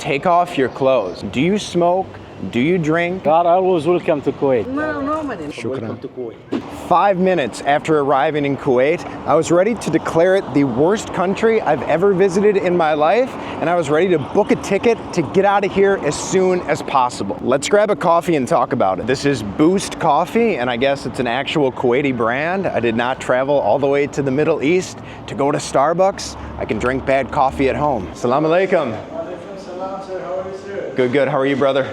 Take off your clothes. Do you smoke? Do you drink? You are always welcome to Kuwait. No, normally. Welcome to Kuwait. 5 minutes after arriving in Kuwait, I was ready to declare it the worst country I've ever visited in my life, and I was ready to book a ticket to get out of here as soon as possible. Let's grab a coffee and talk about it. This is Boost Coffee, and I guess it's an actual Kuwaiti brand. I did not travel all the way to the Middle East to go to Starbucks. I can drink bad coffee at home. Assalamu alaikum. Good, good. How are you, brother?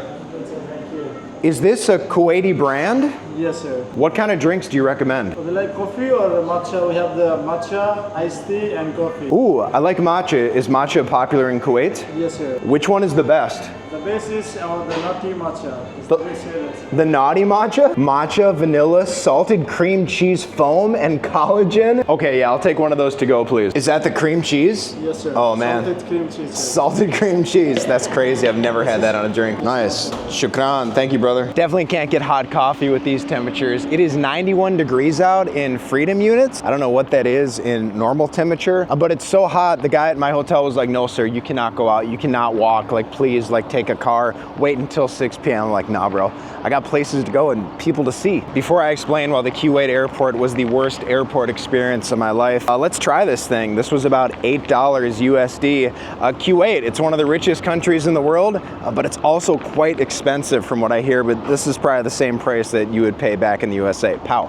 Is this a Kuwaiti brand? Yes, sir. What kind of drinks do you recommend? Would you like coffee or matcha? We have the matcha, iced tea, and coffee. Ooh, I like matcha. Is matcha popular in Kuwait? Yes, sir. Which one is the best? The base is the nutty matcha. It's very serious. The naughty matcha? Matcha, vanilla, salted cream cheese foam, and collagen? Okay, yeah, I'll take one of those to go, please. Is that the cream cheese? Yes, sir. Oh, man. Salted cream cheese, sir. Salted cream cheese. That's crazy. I've never had that on a drink. Nice. Shukran. Thank you, brother. Definitely can't get hot coffee with these temperatures. It is 91 degrees out in freedom units. I don't know what that is in normal temperature, but it's so hot. The guy at my hotel was like, no, sir, you cannot go out. You cannot walk. Like, please, like, take a car. Wait until 6 p.m. I'm like, nah, bro. I got places to go and people to see. Before I explain why the Kuwait airport was the worst airport experience of my life, let's try this thing. This was about $8 USD. Kuwait, it's one of the richest countries in the world, but it's also quite expensive from what I hear, but this is probably the same price that you would pay back in the USA. Pow.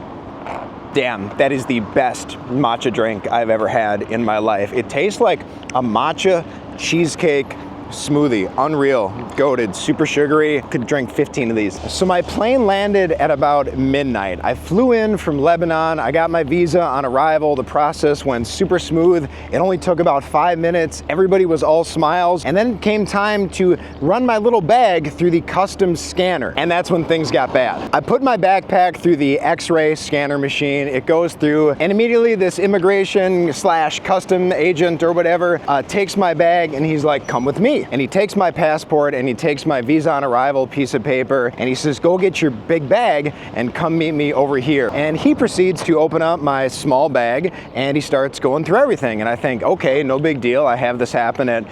Damn, that is the best matcha drink I've ever had in my life. It tastes like a matcha cheesecake smoothie. Unreal, goated, super sugary. Could drink 15 of these. So my plane landed at about midnight. I flew in from Lebanon. I got my visa on arrival. The process went super smooth. It only took about 5 minutes. Everybody was all smiles. And then came time to run my little bag through the customs scanner. And that's when things got bad. I put my backpack through the X-ray scanner machine. It goes through, and immediately this immigration / custom agent or whatever takes my bag and he's like, come with me. And he takes my passport and he takes my visa on arrival piece of paper and he says, go get your big bag and come meet me over here. And he proceeds to open up my small bag and he starts going through everything. And I think, okay, no big deal. I have this happen at,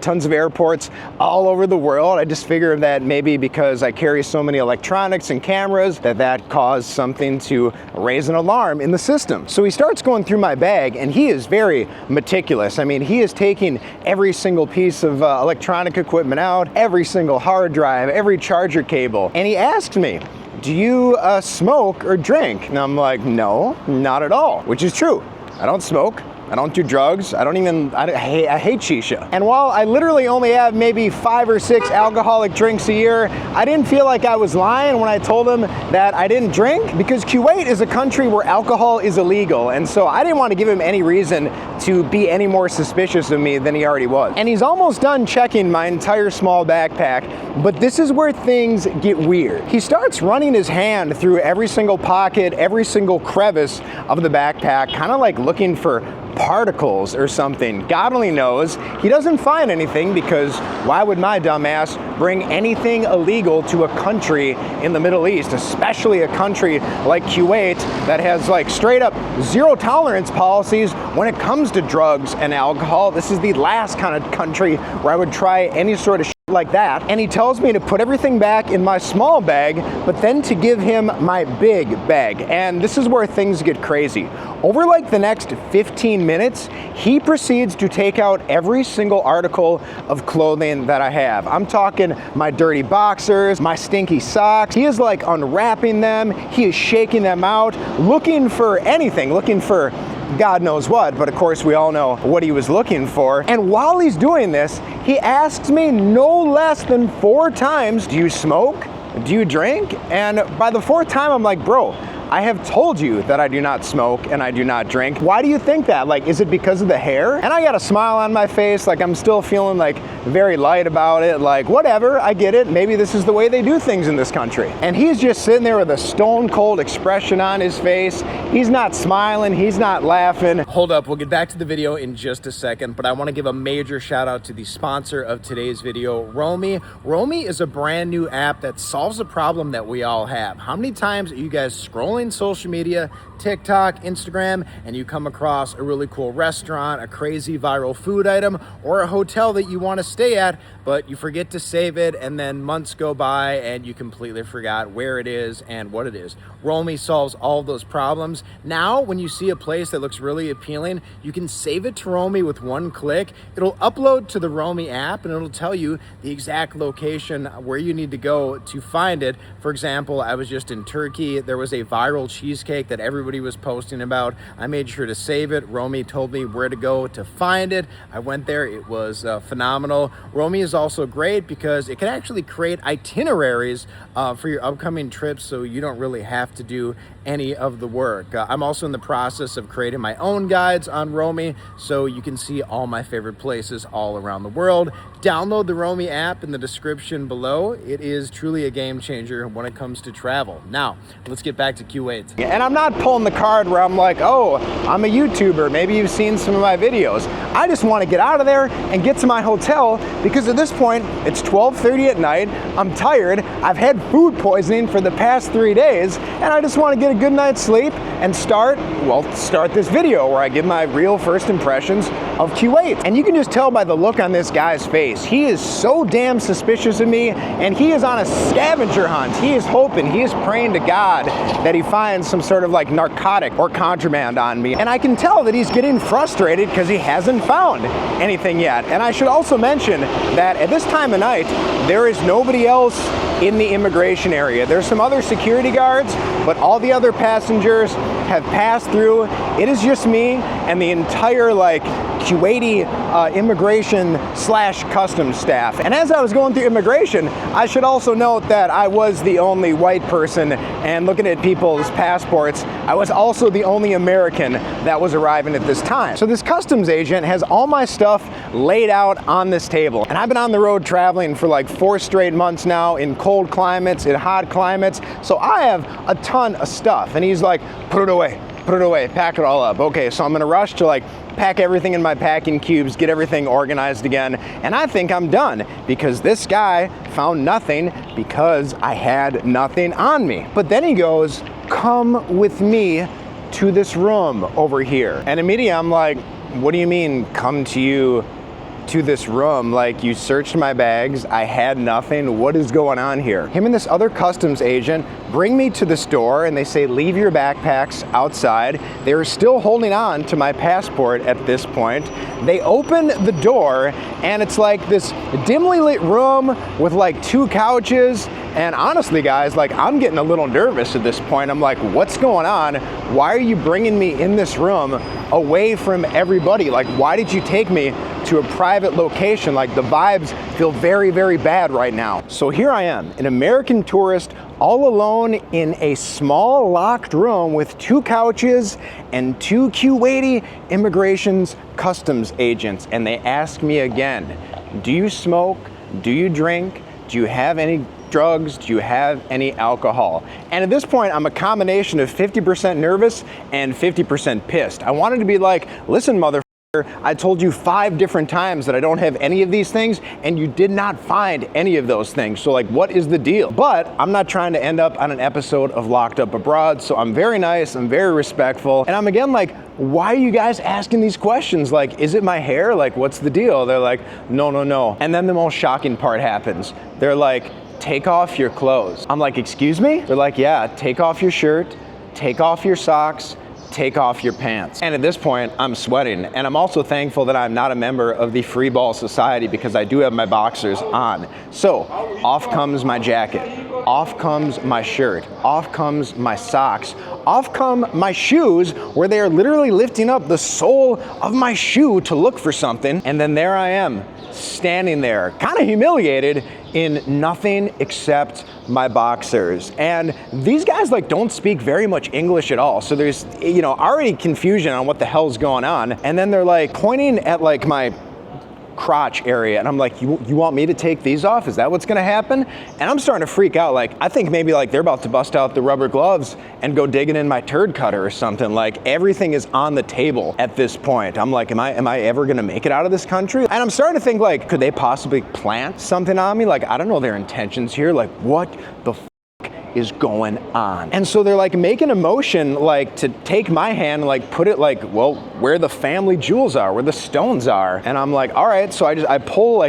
tons of airports all over the world. I just figured that maybe because I carry so many electronics and cameras that caused something to raise an alarm in the system. So he starts going through my bag and he is very meticulous. I mean, he is taking every single piece of electronic equipment out, every single hard drive, every charger cable. And he asks me, do you smoke or drink? And I'm like, no, not at all, which is true. I don't smoke. I don't do drugs. I hate shisha. And while I literally only have maybe 5 or 6 alcoholic drinks a year, I didn't feel like I was lying when I told him that I didn't drink, because Kuwait is a country where alcohol is illegal. And so I didn't want to give him any reason to be any more suspicious of me than he already was. And he's almost done checking my entire small backpack, but this is where things get weird. He starts running his hand through every single pocket, every single crevice of the backpack, kind of like looking for particles or something. God only knows. He doesn't find anything, because why would my dumb ass bring anything illegal to a country in the Middle East, especially a country like Kuwait that has like straight up zero tolerance policies when it comes to drugs and alcohol. This is the last kind of country where I would try any sort of shit like that. And he tells me to put everything back in my small bag, but then to give him my big bag. And this is where things get crazy. Over like the next 15 minutes, he proceeds to take out every single article of clothing that I have. I'm talking my dirty boxers, my stinky socks. He is like unwrapping them. He is shaking them out, looking for anything, looking for God knows what, but of course we all know what he was looking for. And while he's doing this, he asks me no less than 4 times, do you smoke? Do you drink? And by the 4th time, I'm like, bro, I have told you that I do not smoke and I do not drink. Why do you think that? Like, is it because of the hair? And I got a smile on my face, like I'm still feeling like very light about it, like whatever, I get it. Maybe this is the way they do things in this country. And he's just sitting there with a stone cold expression on his face. He's not smiling, he's not laughing. Hold up, we'll get back to the video in just a second, but I want to give a major shout out to the sponsor of today's video, Romy. Romy is a brand new app that solves a problem that we all have. How many times are you guys scrolling social media, TikTok, Instagram, and you come across a really cool restaurant, a crazy viral food item, or a hotel that you want to stay at, but you forget to save it, and then months go by and you completely forgot where it is and what it is. Romy solves all of those problems. Now, when you see a place that looks really appealing, you can save it to Romy with one click. It'll upload to the Romy app and it'll tell you the exact location where you need to go to find it. For example, I was just in Turkey. There was a viral cheesecake that everybody was posting about. I made sure to save it. Romy told me where to go to find it. I went there. It was phenomenal. Romy is also great because it can actually create itineraries for your upcoming trips, so you don't really have to do any of the work. I'm also in the process of creating my own guides on Romy, so you can see all my favorite places all around the world. Download the Romy app in the description below. It is truly a game changer when it comes to travel. Now, let's get back to Kuwait. And I'm not pulling the card where I'm like, oh, I'm a YouTuber. Maybe you've seen some of my videos. I just want to get out of there and get to my hotel because at this point, it's 12:30 at night. I'm tired. I've had food poisoning for the past 3 days, and I just want to get a good night's sleep and start this video where I give my real first impressions of Kuwait. And you can just tell by the look on this guy's face. He is so damn suspicious of me, and he is on a scavenger hunt. He is hoping, he is praying to God that he finds some sort of like narcotic or contraband on me. And I can tell that he's getting frustrated because he hasn't found anything yet. And I should also mention that at this time of night, there is nobody else in the immigration area. There's some other security guards, but all the other passengers have passed through. It is just me and the entire like Kuwaiti immigration / customs staff. And as I was going through immigration, I should also note that I was the only white person, and looking at people's passports, I was also the only American that was arriving at this time. So this customs agent has all my stuff laid out on this table. And I've been on the road traveling for like 4 straight months now in cold climates, in hot climates. So I have a ton of stuff. And he's like, put it away, pack it all up. Okay, so I'm in a rush to like pack everything in my packing cubes, get everything organized again, and I think I'm done because this guy found nothing because I had nothing on me. But then he goes, come with me to this room over here. And immediately I'm like, what do you mean come to you to this room? Like, you searched my bags, I had nothing, what is going on here? Him and this other customs agent bring me to this door and they say, leave your backpacks outside. They're still holding on to my passport at this point. They open the door and it's like this dimly lit room with like 2 couches. And honestly, guys, like, I'm getting a little nervous at this point. I'm like, what's going on? Why are you bringing me in this room away from everybody? Like, why did you take me to a private location? Like, the vibes feel very, very bad right now. So here I am, an American tourist, all alone in a small locked room with 2 couches and 2 Kuwaiti immigration's customs agents. And they ask me again, do you smoke? Do you drink? Do you have any drugs? Do you have any alcohol? And at this point, I'm a combination of 50% nervous and 50% pissed. I wanted to be like, listen, motherfucker, I told you 5 different times that I don't have any of these things, and you did not find any of those things. So like, what is the deal? But I'm not trying to end up on an episode of Locked Up Abroad, so I'm very nice, I'm very respectful, and I'm again like, why are you guys asking these questions? Like, is it my hair? Like, what's the deal? They're like, no. And then the most shocking part happens. They're like, take off your clothes. I'm like, excuse me? They're like, yeah, take off your shirt, take off your socks, take off your pants. And at this point, I'm sweating. And I'm also thankful that I'm not a member of the Free Ball Society because I do have my boxers on. So off comes my jacket, off comes my shirt, off comes my socks, off come my shoes, where they are literally lifting up the sole of my shoe to look for something. And then there I am, standing there, kind of humiliated, in nothing except my boxers. And these guys like don't speak very much English at all. So there's, you know, already confusion on what the hell's going on. And then they're like pointing at like my crotch area, and I'm like, you want me to take these off? Is that what's gonna happen? And I'm starting to freak out. Like, I think maybe like they're about to bust out the rubber gloves and go digging in my turd cutter or something. Like, everything is on the table at this point. I'm like, am I ever gonna make it out of this country? And I'm starting to think like, could they possibly plant something on me? Like, I don't know their intentions here. Like, what the is going on? And so they're like making a motion like to take my hand, like put it like, well, where the family jewels are, where the stones are. And I'm like, all right. So I pull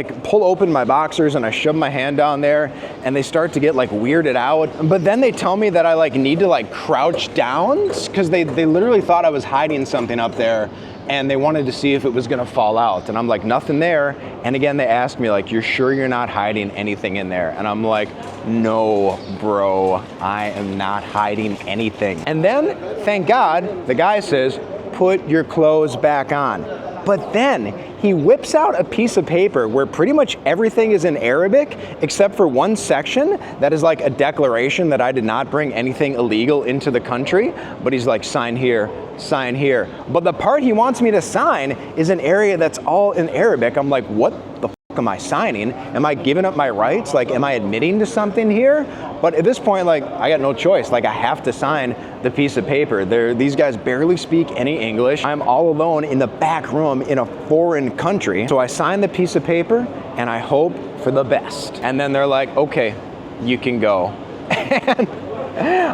open my boxers and I shove my hand down there, and they start to get like weirded out. But then they tell me that I like need to like crouch down because they literally thought I was hiding something up there, and they wanted to see if it was gonna fall out. And I'm like, nothing there. And again, they asked me like, you're sure you're not hiding anything in there? And I'm like, no, bro, I am not hiding anything. And then, thank God, the guy says, put your clothes back on. But then he whips out a piece of paper where pretty much everything is in Arabic except for one section that is like a declaration that I did not bring anything illegal into the country. But he's like, sign here, sign here. But the part he wants me to sign is an area that's all in Arabic. I'm like, what the fuck am I signing? Am I giving up my rights? Like, am I admitting to something here? But at this point, like, I got no choice. Like, I have to sign the piece of paper. These guys barely speak any English. I'm all alone in the back room in a foreign country. So I sign the piece of paper and I hope for the best. And then they're like, okay, you can go. And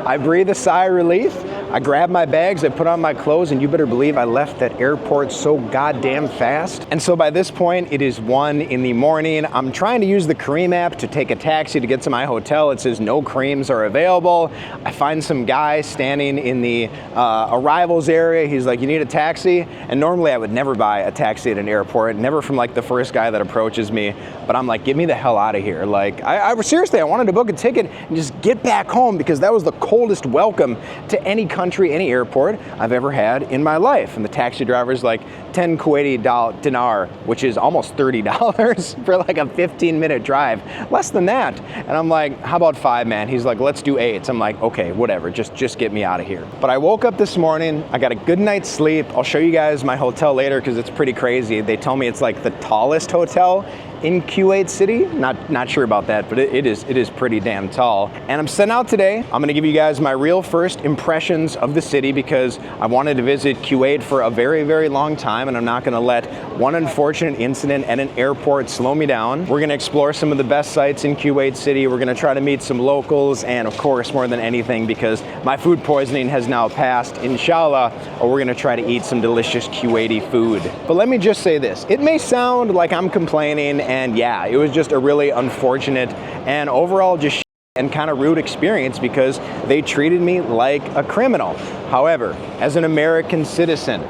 I breathe a sigh of relief. I grab my bags, I put on my clothes, and you better believe I left that airport so goddamn fast. And so by this point, it is 1 in the morning. I'm trying to use the Careem app to take a taxi to get to my hotel. It says no Careems are available. I find some guy standing in the arrivals area. He's like, you need a taxi? And normally I would never buy a taxi at an airport, never from like the first guy that approaches me. But I'm like, get me the hell out of here. Like, seriously, I wanted to book a ticket and just get back home because that was the coldest welcome to any country, any airport I've ever had in my life. And the taxi driver's like 10 Kuwaiti dinar, which is almost $30 for like a 15-minute drive, less than that. And I'm like, how about 5, man? He's like, let's do 8. I'm like, okay, whatever, just get me out of here. But I woke up this morning, I got a good night's sleep. I'll show you guys my hotel later because it's pretty crazy. They tell me it's like the tallest hotel in Kuwait City. Not sure about that, but it is pretty damn tall. And I'm setting out today. I'm gonna give you guys my real first impressions of the city because I wanted to visit Kuwait for a very, very long time, and I'm not gonna let one unfortunate incident at an airport slow me down. We're gonna explore some of the best sites in Kuwait City. We're gonna try to meet some locals, and of course, more than anything, because my food poisoning has now passed, inshallah, we're gonna try to eat some delicious Kuwaiti food. But let me just say this. It may sound like I'm complaining, and yeah, it was just a really unfortunate and overall just and kind of rude experience because they treated me like a criminal. However, as an American citizen,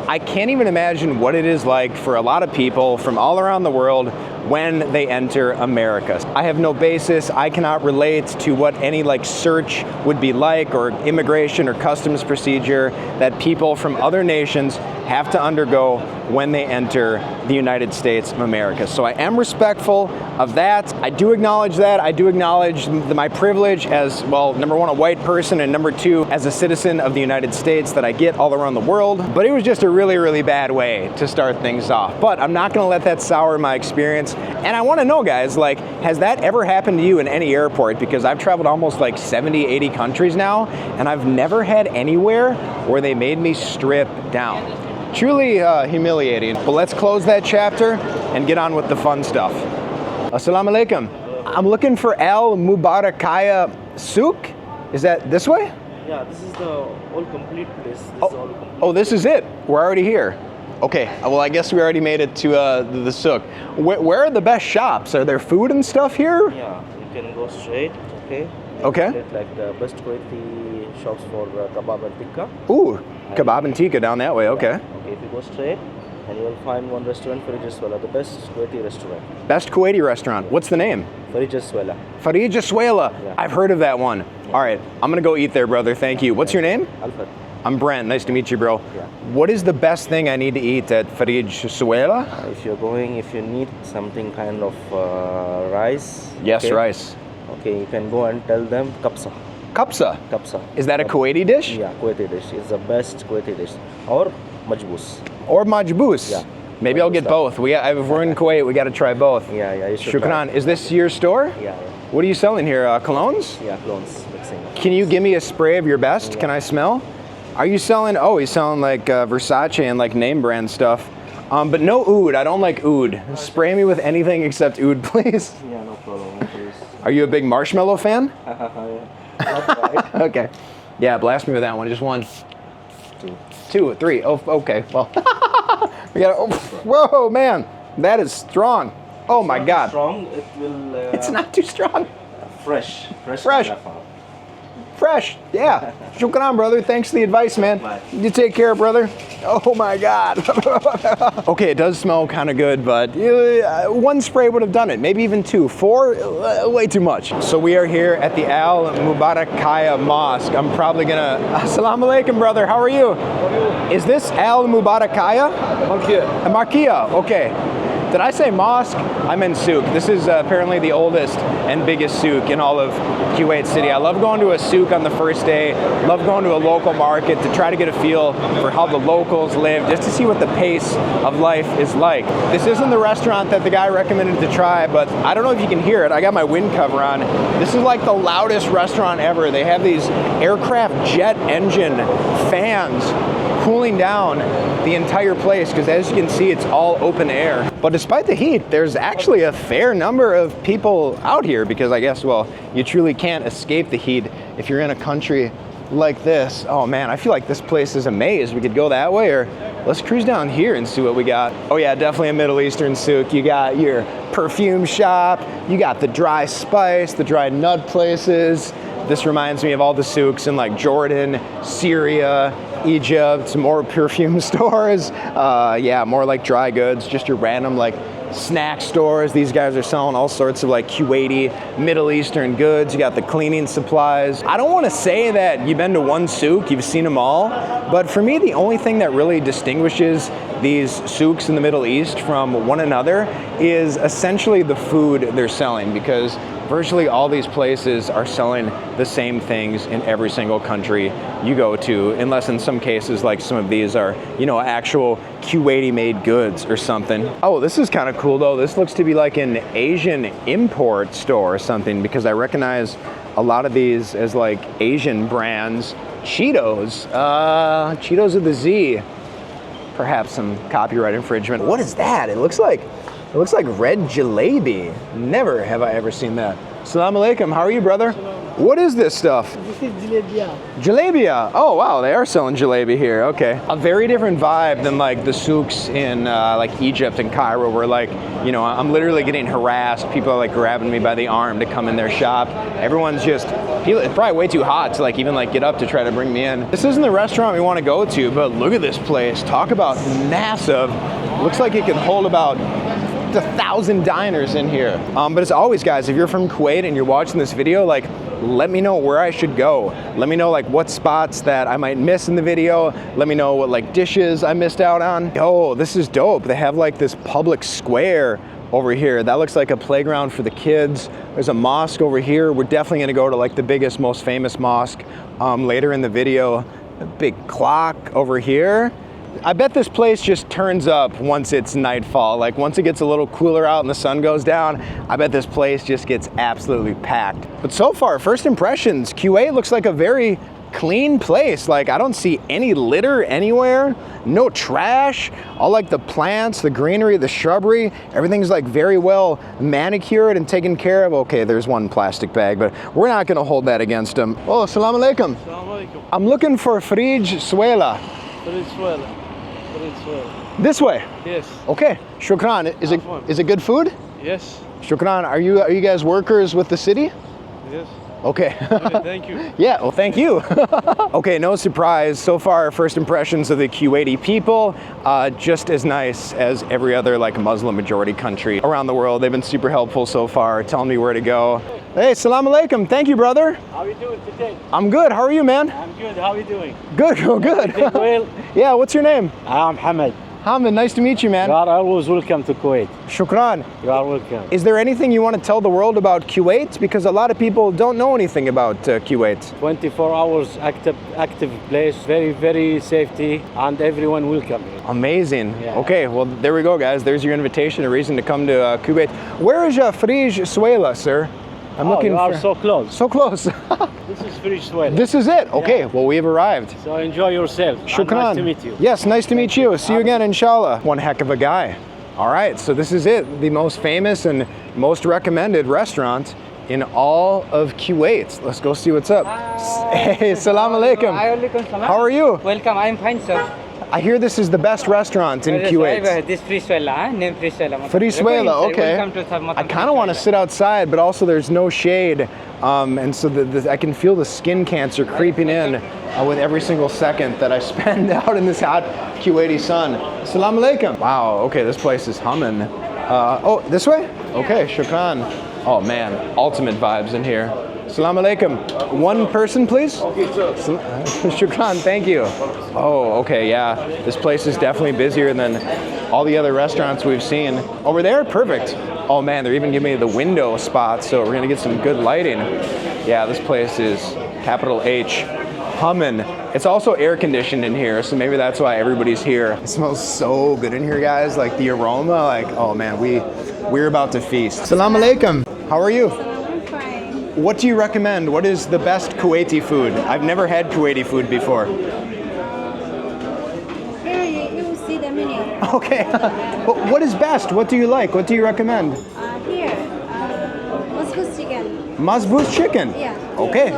I can't even imagine what it is like for a lot of people from all around the world when they enter America. I have no basis. I cannot relate to what any like search would be like, or immigration or customs procedure that people from other nations have to undergo when they enter the United States of America. So I am respectful of that. I do acknowledge that. I do acknowledge my privilege as, well, number one, a white person, and number two, as a citizen of the United States that I get all around the world. But it was just a really, really bad way to start things off. But I'm not gonna let that sour my experience. And I wanna know, guys, like, has that ever happened to you in any airport? Because I've traveled almost like 70, 80 countries now, and I've never had anywhere where they made me strip down. Truly humiliating. But let's close that chapter and get on with the fun stuff. Assalamu alaikum. I'm looking for Al Mubarakaya Souk. Is that this way? Yeah, this is the all complete place. Oh, this is it. We're already here. Okay, well, I guess we already made it to the Souk. Where are the best shops? Are there food and stuff here? Yeah, you can go straight, okay? Okay. Get like the best Kuwaiti shops for kebab and tikka. Ooh, kebab and tikka down that way, okay. Okay, if you go straight, and you will find one restaurant, Farijaswala, the best Kuwaiti restaurant. Best Kuwaiti restaurant. What's the name? Farijaswala. Farijaswala. Yeah. I've heard of that one. Yeah. All right, I'm gonna go eat there, brother. Thank you. What's your name? Alfred. I'm Brent. Nice to meet you, bro. Yeah. What is the best thing I need to eat at Farijaswala? If you need something kind of rice. Yes, okay? rice. Okay, you can go and tell them kapsa. Kapsa. Kapsa. Is that a Kuwaiti dish? Yeah, Kuwaiti dish. It's the best Kuwaiti dish. Or majboos. Or majboos? Yeah. Maybe I'll get both. If we're in Kuwait, we got to try both. Yeah, you should Shukran. try. Is this your store? Yeah. What are you selling here? Colognes? Yeah, clones mixing. Can you give me a spray of your best? Yeah. Can I smell? Are you selling? Oh, he's selling like Versace and like name brand stuff. But no oud. I don't like oud. Spray me with anything except oud, please. Yeah, no problem. Please. Are you a big marshmallow fan? Yeah. Okay. Yeah, blast me with that one. Just one. Two, three. Oh, okay. Well, we got. Oh, whoa, man, that is strong. Oh my God. Strong. It will. It's not too strong. Fresh. Fresh. Yeah. Shukran, brother. Thanks for the advice, man. You take care, brother. Oh my God. Okay, it does smell kind of good, but one spray would have done it. Maybe even two. Four, way too much. So we are here at the Al Mubarakaya Mosque. I'm probably gonna. Assalamu alaikum, brother. How are you? Is this Al Mubarakaya? Markia. Okay. Did I say mosque? I meant souk. This is apparently the oldest and biggest souk in all of Kuwait City. I love going to a souk on the first day. Love going to a local market to try to get a feel for how the locals live, just to see what the pace of life is like. This isn't the restaurant that the guy recommended to try, but I don't know if you can hear it. I got my wind cover on. This is like the loudest restaurant ever. They have these aircraft jet engine fans cooling down the entire place because, as you can see, it's all open air. But despite the heat, there's actually a fair number of people out here because I guess, well, you truly can't escape the heat if you're in a country like this. Oh man, I feel like this place is a maze. We could go that way, or let's cruise down here and see what we got. Oh yeah, definitely a Middle Eastern souk. You got your perfume shop, you got the dry spice, the dry nut places. This reminds me of all the souks in like Jordan, Syria, Egypt, more perfume stores. Yeah, more like dry goods, just your random like snack stores. These guys are selling all sorts of like Kuwaiti, Middle Eastern goods. You got the cleaning supplies. I don't want to say that you've been to one souk, you've seen them all, but for me, the only thing that really distinguishes these souks in the Middle East from one another is essentially the food they're selling, because virtually all these places are selling the same things in every single country you go to, unless in some cases, like some of these are, you know, actual Kuwaiti made goods or something. Oh, this is kind of cool though. This looks to be like an Asian import store or something, because I recognize a lot of these as like Asian brands. Cheetos, Cheetos with a Z. Perhaps some copyright infringement. What is that? It looks like red jalebi. Never have I ever seen that. Assalamu alaikum. How are you, brother? What is this stuff? This is jalebia. Jalebia. Oh wow, they are selling jalebi here. Okay. A very different vibe than like the souks in like Egypt and Cairo, where like, you know, I'm literally getting harassed. People are like grabbing me by the arm to come in their shop. Everyone's just, it's probably way too hot to like even like get up to try to bring me in. This isn't the restaurant we want to go to, but look at this place. Talk about massive. Looks like it could hold about 1,000 diners in here. But as always, guys, if you're from Kuwait and you're watching this video, like, let me know where I should go. Let me know like what spots that I might miss in the video. Let me know what like dishes I missed out on. Oh, this is dope. They have like this public square over here. That looks like a playground for the kids. There's a mosque over here. We're definitely gonna go to like the biggest, most famous mosque later in the video. A big clock over here. I bet this place just turns up once it's nightfall. Like once it gets a little cooler out and the sun goes down, I bet this place just gets absolutely packed. But so far, first impressions, Kuwait looks like a very clean place. Like I don't see any litter anywhere, no trash. All like the plants, the greenery, the shrubbery, everything's like very well manicured and taken care of. Okay, there's one plastic bag, but we're not gonna hold that against them. Oh, assalamu alaikum. Assalamu alaikum. I'm looking for Frij Suela. This way? Yes. Okay, shukran. Is it good food? Yes. Shukran. Are you guys workers with the city? Yes. Okay. Thank you. Yeah, well, thank you. Okay, no surprise. So far, first impressions of the Kuwaiti people, just as nice as every other like Muslim majority country around the world. They've been super helpful so far, telling me where to go. Hey, salam alaikum. Thank you, brother. How are you doing today? I'm good. How are you, man? I'm good. How are you doing? Good, oh, good. Well, Yeah, what's your name? I'm Hamid. Hamid, nice to meet you, man. You are always welcome to Kuwait. Shukran. You are welcome. Is there anything you want to tell the world about Kuwait? Because a lot of people don't know anything about Kuwait. 24 hours active place, very safety, and everyone welcome. Amazing. Yeah. Okay, well, there we go, guys. There's your invitation, a reason to come to Kuwait. Where is Frij Suela, sir? I'm looking you are for... so close. So close. This is very swell. This is it. Okay, Yeah. well, we've arrived. So enjoy yourself. And Shukran. nice to meet you. Yes, nice to meet you. See you again, inshallah. One heck of a guy. All right, so this is it. The most famous and most recommended restaurant in all of Kuwait. Let's go see what's up. Hey, salam alaikum. How are you? Welcome, I'm fine, sir. I hear this is the best restaurant in Kuwait. This Frisuela, name Frisuela. Frisuela, okay. Welcome to I kind of want to sit outside, but also there's no shade. And so I can feel the skin cancer creeping in with every single second that I spend out in this hot Kuwaiti sun. Assalamu alaikum. Wow, okay, this place is humming. Oh, this way? Okay, shukran. Oh man, ultimate vibes in here. Assalamu alaikum. One person, please? Okay, sir. Shukran, thank you. Oh, okay, yeah. This place is definitely busier than all the other restaurants we've seen. Over there, perfect. Oh man, they're even giving me the window spot, so we're gonna get some good lighting. Yeah, this place is, capital H, humming. It's also air conditioned in here, so maybe that's why everybody's here. It smells so good in here, guys. Like the aroma, like, oh man, we're about to feast. Assalamu alaikum. How are you? What do you recommend? What is the best Kuwaiti food? I've never had Kuwaiti food before. Here you will see the menu. Okay. But what is best? What do you like? What do you recommend? Here, Mosque chicken. Mazbuz chicken? Yeah. Okay.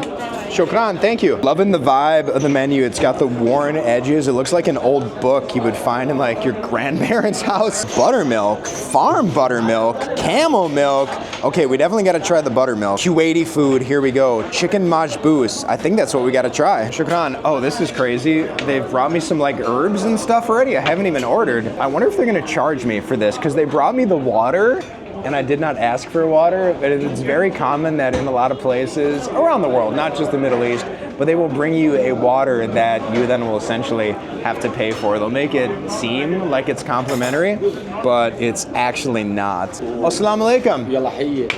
Shukran, thank you. Loving the vibe of the menu. It's got the worn edges. It looks like an old book you would find in like your grandparents' house. Buttermilk, farm buttermilk, camel milk. Okay, we definitely gotta try the buttermilk. Kuwaiti food, here we go. Chicken majboos. I think that's what we gotta try. Shukran. Oh, this is crazy. They've brought me some like herbs and stuff already. I haven't even ordered. I wonder if they're gonna charge me for this because they brought me the water and I did not ask for water, but it's very common that in a lot of places around the world, not just the Middle East, but they will bring you a water that you then will essentially have to pay for. They'll make it seem like it's complimentary, but it's actually not. Assalamu alaikum.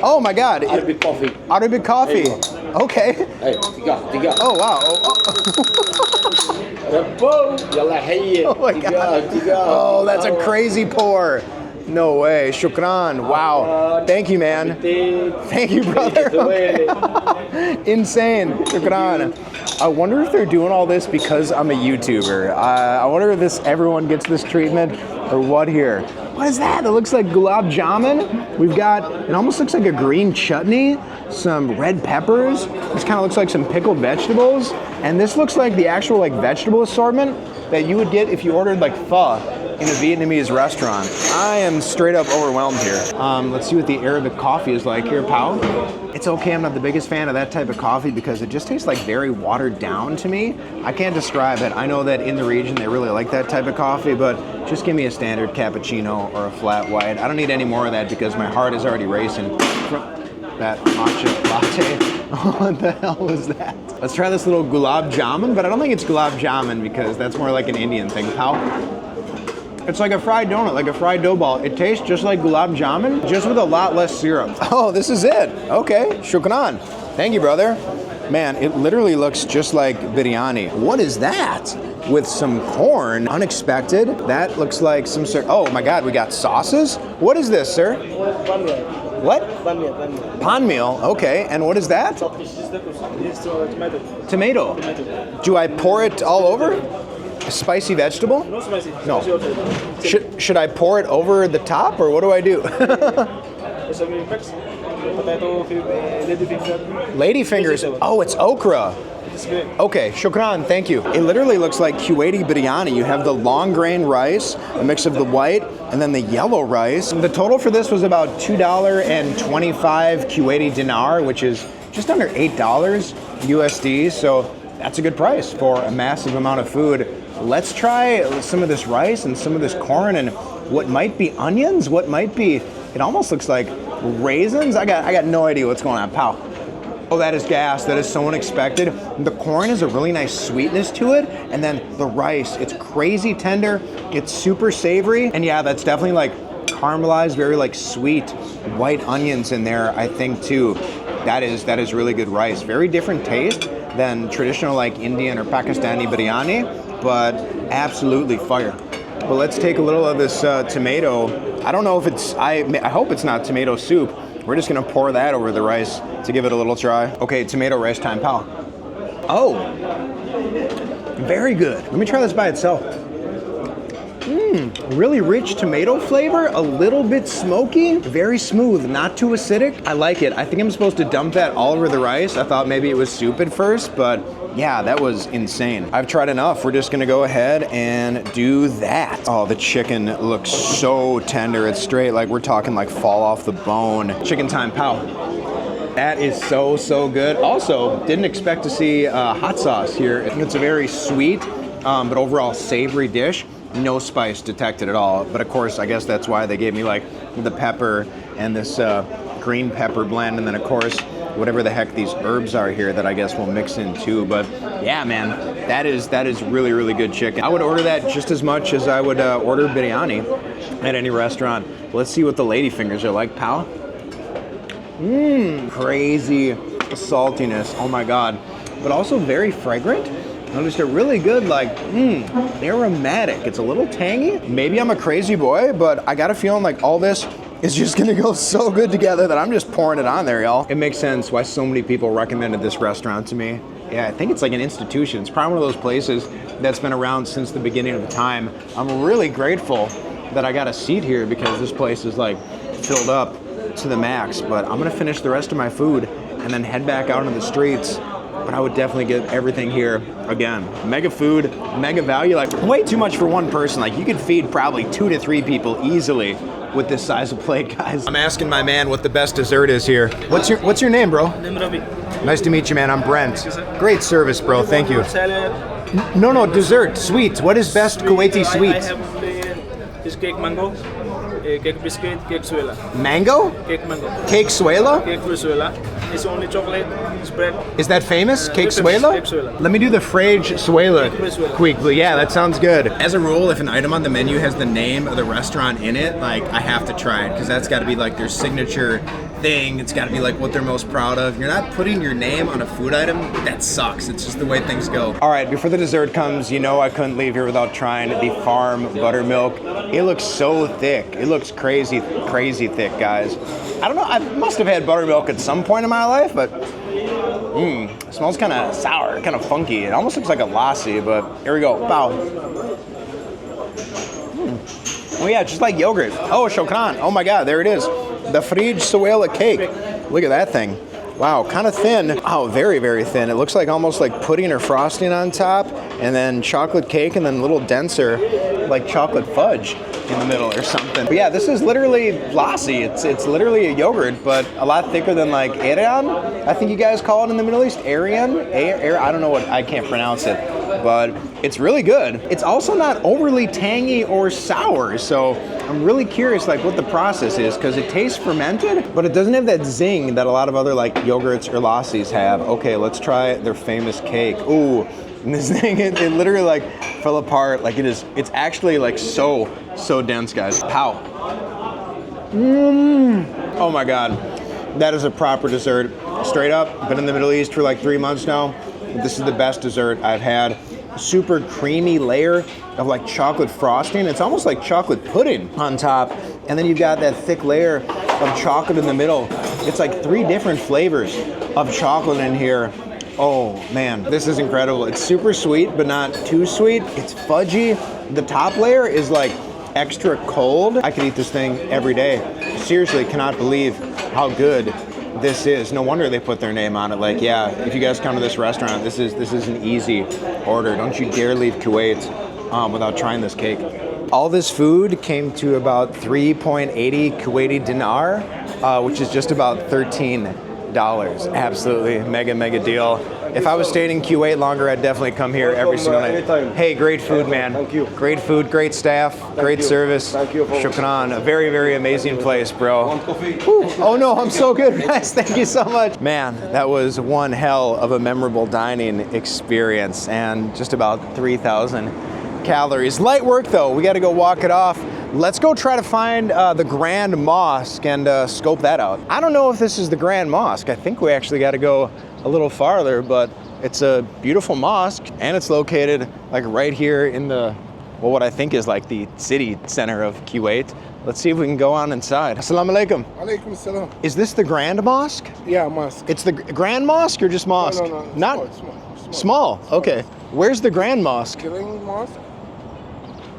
Oh my God. Arabic coffee. Arabic coffee. Okay. Hey, Oh wow. Oh my God. Oh, that's a crazy pour. No way. Shukran. Wow. Thank you, man. Thank you, brother. Okay. Insane. Shukran. I wonder if they're doing all this because I'm a YouTuber. I wonder if everyone gets this treatment or what here. What is that? It looks like gulab jamun. We've got, it almost looks like a green chutney, some red peppers. This kind of looks like some pickled vegetables. And this looks like the actual like vegetable assortment that you would get if you ordered like pho in a Vietnamese restaurant. I am straight up overwhelmed here. Let's see what the Arabic coffee is like here, pal. It's okay, I'm not the biggest fan of that type of coffee because it just tastes like very watered down to me. I can't describe it. I know that in the region they really like that type of coffee, but just give me a standard cappuccino or a flat white. I don't need any more of that because my heart is already racing from that matcha latte. What the hell was that? Let's try this little gulab jamun, but I don't think it's gulab jamun because that's more like an Indian thing, pal. It's like a fried donut, like a fried dough ball. It tastes just like gulab jamun, just with a lot less syrup. Oh, this is it. Okay, shukran. Thank you, brother. Man, it literally looks just like biryani. What is that? With some corn, unexpected. That looks like some sort, oh my God, we got sauces? What is this, sir? What? Pan meal, okay. And what is that? Tomato. Do I pour it all over? A spicy vegetable? No spicy. No. Should I pour it over the top or what do I do? Lady fingers. Oh, it's okra. Okay, shukran, thank you. It literally looks like Kuwaiti biryani. You have the long grain rice, a mix of the white, and then the yellow rice. The total for this was about $2.25 Kuwaiti dinar, which is just under $8 USD. So that's a good price for a massive amount of food. Let's try some of this rice and some of this corn and what might be onions, what might be, it almost looks like raisins. I got no idea what's going on, pal. Oh, that is gas. That is so unexpected. The corn has a really nice sweetness to it. And then the rice, it's crazy tender. It's super savory. And yeah, that's definitely like caramelized, very like sweet white onions in there, I think too. That is really good rice. Very different taste than traditional like Indian or Pakistani biryani, but absolutely fire. But let's take a little of this tomato. I don't know if it's, I hope it's not tomato soup. We're just gonna pour that over the rice to give it a little try. Okay, tomato rice time, pal. Oh, very good. Let me try this by itself. Really rich tomato flavor, a little bit smoky, very smooth, not too acidic. I like it. I think I'm supposed to dump that all over the rice. I thought maybe it was soup at first, but yeah, that was insane. I've tried enough. We're just gonna go ahead and do that. Oh, the chicken looks so tender. It's straight, like we're talking like fall off the bone. Chicken time, pow. That is so, so good. Also, didn't expect to see hot sauce here. It's a very sweet, but overall savory dish. No spice detected at all. But of course, I guess that's why they gave me like the pepper and this green pepper blend. And then of course, whatever the heck these herbs are here that I guess we'll mix in too. But yeah, man, that is really, really good chicken. I would order that just as much as I would order biryani at any restaurant. Let's see what the lady fingers are like, pal. Crazy saltiness, oh my God. But also very fragrant. And just a really good, like, aromatic. It's a little tangy. Maybe I'm a crazy boy, but I got a feeling like all this is just gonna go so good together that I'm just pouring it on there, y'all. It makes sense why so many people recommended this restaurant to me. Yeah, I think it's like an institution. It's probably one of those places that's been around since the beginning of the time. I'm really grateful that I got a seat here because this place is like filled up to the max. But I'm gonna finish the rest of my food and then head back out into the streets. But I would definitely get everything here again. Mega food, mega value, like way too much for one person. Like you could feed probably 2 to 3 people easily with this size of plate, guys. I'm asking my man what the best dessert is here. What's your name, bro? Nice to meet you, man. I'm Brent. Great service, bro. Thank you. No, dessert, sweets. What is best Kuwaiti sweets? I have this cake mango, cake biscuit, cake suela. Mango? Cake mango. Cake suela? Cake suela. It's only chocolate spread. Is that famous? Cake Cake suela? suela. Let me do the frage suela suela. quickly. Yeah, that sounds good. As a rule, if an item on the menu has the name of the restaurant in it, like I have to try it because that's got to be like their signature thing. It's got to be like what they're most proud of. You're not putting your name on a food item. That sucks. It's just the way things go. All right, before the dessert comes, you know I couldn't leave here without trying the farm buttermilk. It looks so thick. It looks crazy, crazy thick, guys. I don't know. I must have had buttermilk at some point in my life, but it smells kind of sour, kind of funky. It almost looks like a lassi, but here we go. Bow. Oh yeah, just like yogurt. Oh, shokran. Oh my God, there it is. The frige suela cake. Look at that thing. Wow, kind of thin. Oh, very, very thin. It looks like almost like pudding or frosting on top, and then chocolate cake, and then a little denser, like chocolate fudge in the middle or something. But yeah, this is literally lassi. It's literally a yogurt, but a lot thicker than like Arian. I think you guys call it in the Middle East. Arian? I don't know what, I can't pronounce it, but it's really good. It's also not overly tangy or sour, so I'm really curious like what the process is because it tastes fermented, but it doesn't have that zing that a lot of other like yogurts or lassis have. Okay, let's try their famous cake. Ooh, and this thing, it literally like fell apart. Like it's actually like so dense, guys. Pow. Oh my God, that is a proper dessert. Straight up, been in the Middle East for like 3 months now. This is the best dessert I've had. Super creamy layer of like chocolate frosting. It's almost like chocolate pudding on top. And then you've got that thick layer of chocolate in the middle. It's like 3 different flavors of chocolate in here. Oh man, this is incredible. It's super sweet, but not too sweet. It's fudgy. The top layer is like extra cold. I could eat this thing every day. Seriously, cannot believe how good this is. No wonder they put their name on it. Like, yeah, if you guys come to this restaurant, this is an easy order. Don't you dare leave Kuwait without trying this cake. All this food came to about 3.80 Kuwaiti dinar, which is just about $13. Absolutely mega deal. If I was staying in Kuwait longer, I'd definitely come here every single night. Hey, great food, man. Thank you. Great food, great staff, great service. Thank you. Shukran. A very amazing place, bro. Want coffee? Oh no, I'm so good, guys. Thank you so much. Man, that was one hell of a memorable dining experience and just about 3,000 calories. Light work though. We got to go walk it off. Let's go try to find the Grand Mosque and scope that out. I don't know if this is the Grand Mosque. I think we actually got to go a little farther, but it's a beautiful mosque and it's located like right here in the, well, what I think is like the city center of Kuwait. Let's see if we can go on inside. Assalamu alaikum. Alaikum salam. Is this the Grand Mosque? Yeah, mosque. It's the Grand Mosque or just mosque? No. Not small. Okay. Where's the Grand Mosque? Grand mosque.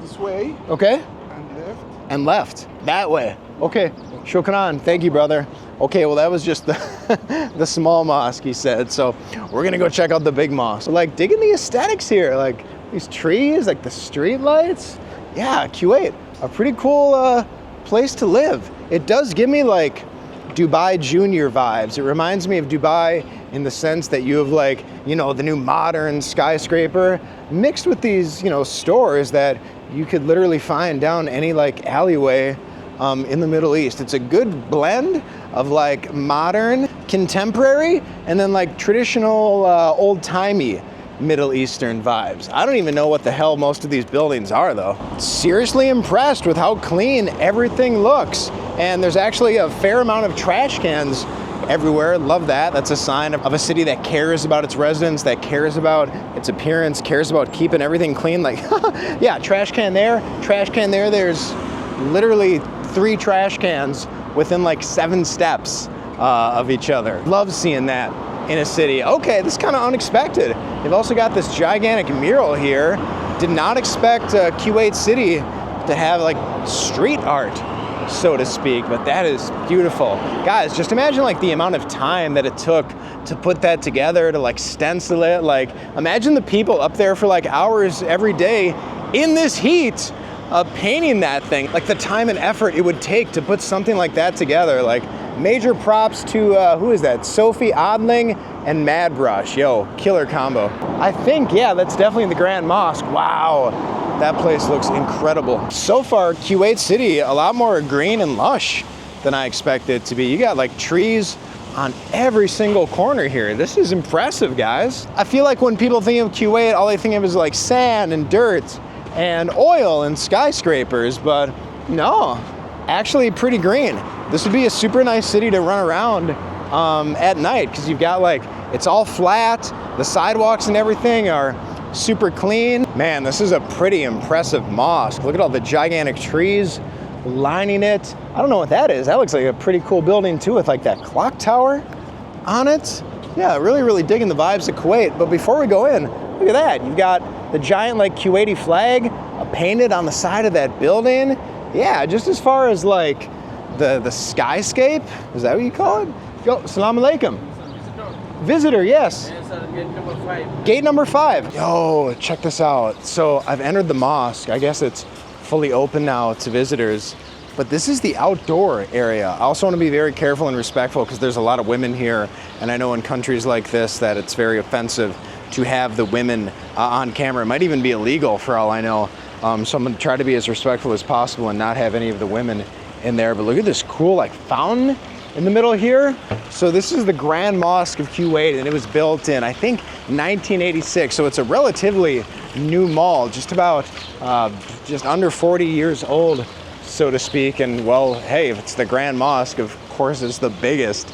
This way Okay. and left. And left. That way. Okay. Shukran. Thank you, brother. Okay, well, that was just the small mosque, he said. So we're going to go check out the big mosque. So, like, digging the aesthetics here. Like, these trees, like the street lights. Yeah, Kuwait. A pretty cool place to live. It does give me, like, Dubai Junior vibes. It reminds me of Dubai in the sense that you have, like, you know, the new modern skyscraper mixed with these, you know, stores that you could literally find down any, like, alleyway in the Middle East. It's a good blend of, like, modern, contemporary, and then, like, traditional, old-timey Middle Eastern vibes. I don't even know what the hell most of these buildings are, though. Seriously impressed with how clean everything looks. And there's actually a fair amount of trash cans everywhere. Love that. That's a sign of a city that cares about its residents, that cares about its appearance, cares about keeping everything clean. Like, yeah, trash can there, trash can there. There's literally 3 trash cans within like 7 steps of each other. Love seeing that in a city. Okay, this is kind of unexpected. They've also got this gigantic mural here. Did not expect Kuwait City to have like street art, so to speak, but that is beautiful. Guys, just imagine like the amount of time that it took to put that together, to like stencil it. Like, imagine the people up there for like hours every day in this heat painting that thing. Like the time and effort it would take to put something like that together. Like, major props to, who is that? Sophie Odling and Mad Brush. Yo, killer combo. I think, yeah, that's definitely the Grand Mosque. Wow. That place looks incredible. So far, Kuwait City, a lot more green and lush than I expected it to be. You got like trees on every single corner here. This is impressive, guys. I feel like when people think of Kuwait, all they think of is like sand and dirt and oil and skyscrapers, but no, actually pretty green. This would be a super nice city to run around at night, because you've got like, it's all flat, the sidewalks and everything are super clean. Man, this is a pretty impressive mosque. Look at all the gigantic trees lining it. I don't know what that is. That looks like a pretty cool building too, with like that clock tower on it. Yeah, really, really digging the vibes of Kuwait. But before we go in, look at that. You've got the giant like Kuwaiti flag painted on the side of that building. Yeah, just as far as like the skyscape, is that what you call it? Yo, Assalamu alaikum. Visitor, yes. Yes, sir, gate number 5. Gate number 5. Yo, check this out. So I've entered the mosque. I guess it's fully open now to visitors, but this is the outdoor area. I also want to be very careful and respectful, because there's a lot of women here, and I know in countries like this that it's very offensive to have the women on camera. It might even be illegal for all I know. So I'm going to try to be as respectful as possible and not have any of the women in there. But look at this cool like fountain in the middle here. So this is the Grand Mosque of Kuwait, and it was built in, I think, 1986. So it's a relatively new mall, just about, just under 40 years old, so to speak. And well, hey, if it's the Grand Mosque, of course it's the biggest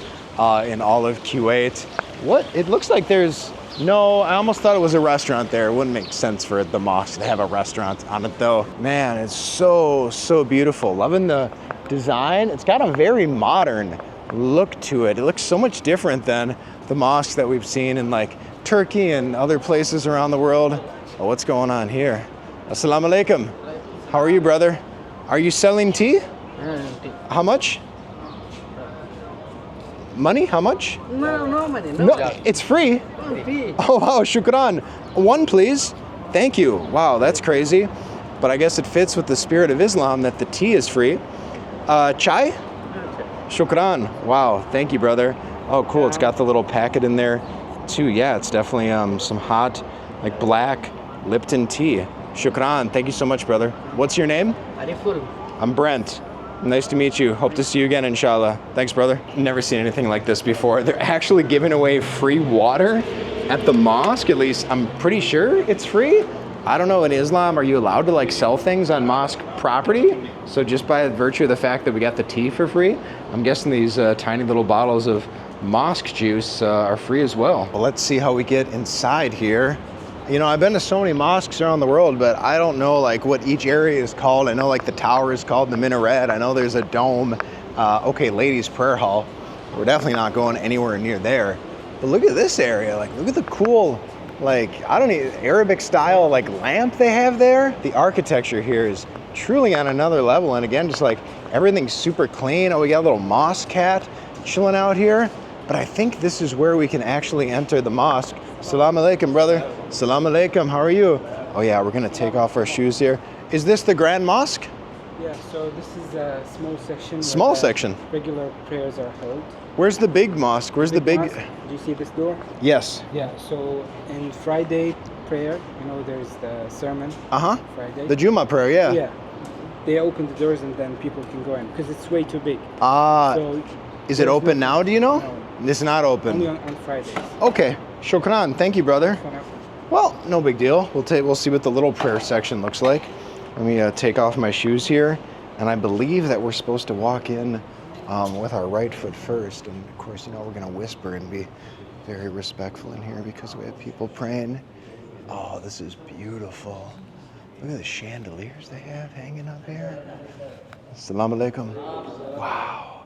in all of Kuwait. What? It looks like there's, no, I almost thought it was a restaurant there. It wouldn't make sense for the mosque to have a restaurant on it though. Man, it's so, so beautiful. Loving the design. It's got a very modern look to it. It looks so much different than the mosques that we've seen in like Turkey and other places around the world. Oh, what's going on here? Assalamu alaikum. How are you, brother? Are you selling tea? How much? Money? How much? No money. No, it's free. Oh, wow, shukran. 1, please. Thank you. Wow, that's crazy. But I guess it fits with the spirit of Islam that the tea is free. Chai? Shukran. Wow, thank you, brother. Oh, cool. It's got the little packet in there, too. Yeah, it's definitely some hot, like black Lipton tea. Shukran. Thank you so much, brother. What's your name? I'm Brent. Nice to meet you. Hope to see you again, inshallah. Thanks, brother. Never seen anything like this before. They're actually giving away free water at the mosque. At least I'm pretty sure it's free. I don't know, in Islam, are you allowed to like sell things on mosque property? So just by virtue of the fact that we got the tea for free, I'm guessing these tiny little bottles of mosque juice are free as well. Well, let's see how we get inside here. You know, I've been to so many mosques around the world, but I don't know like what each area is called. I know like the tower is called the minaret. I know there's a dome. Okay, ladies' prayer hall. We're definitely not going anywhere near there. But look at this area. Like, look at the cool like, I don't need Arabic style like lamp they have there. The architecture here is truly on another level. And again, just like everything's super clean. Oh, we got a little mosque cat chilling out here. But I think this is where we can actually enter the mosque. Salam alaikum, brother. Salam alaikum, how are you? Oh yeah, we're gonna take off our shoes here. Is this the Grand Mosque? Yeah, so this is a small section. Small where section. Regular prayers are held. Where's the big mosque? Where's the big? mosque. Do you see this door? Yes. Yeah, so in Friday prayer, you know, there's the sermon. Uh-huh. Friday. The Juma prayer, yeah. Yeah. They open the doors and then people can go in because it's way too big. So is it there's open no- now, do you know? No. It's not open. Only on Fridays. Okay. Shukran. Thank you, brother. For now. Well, no big deal. We'll see what the little prayer section looks like. Let me take off my shoes here. And I believe that we're supposed to walk in with our right foot first. And of course, you know, we're going to whisper and be very respectful in here because we have people praying. Oh, this is beautiful. Look at the chandeliers they have hanging up here. Assalamu alaikum. Wow.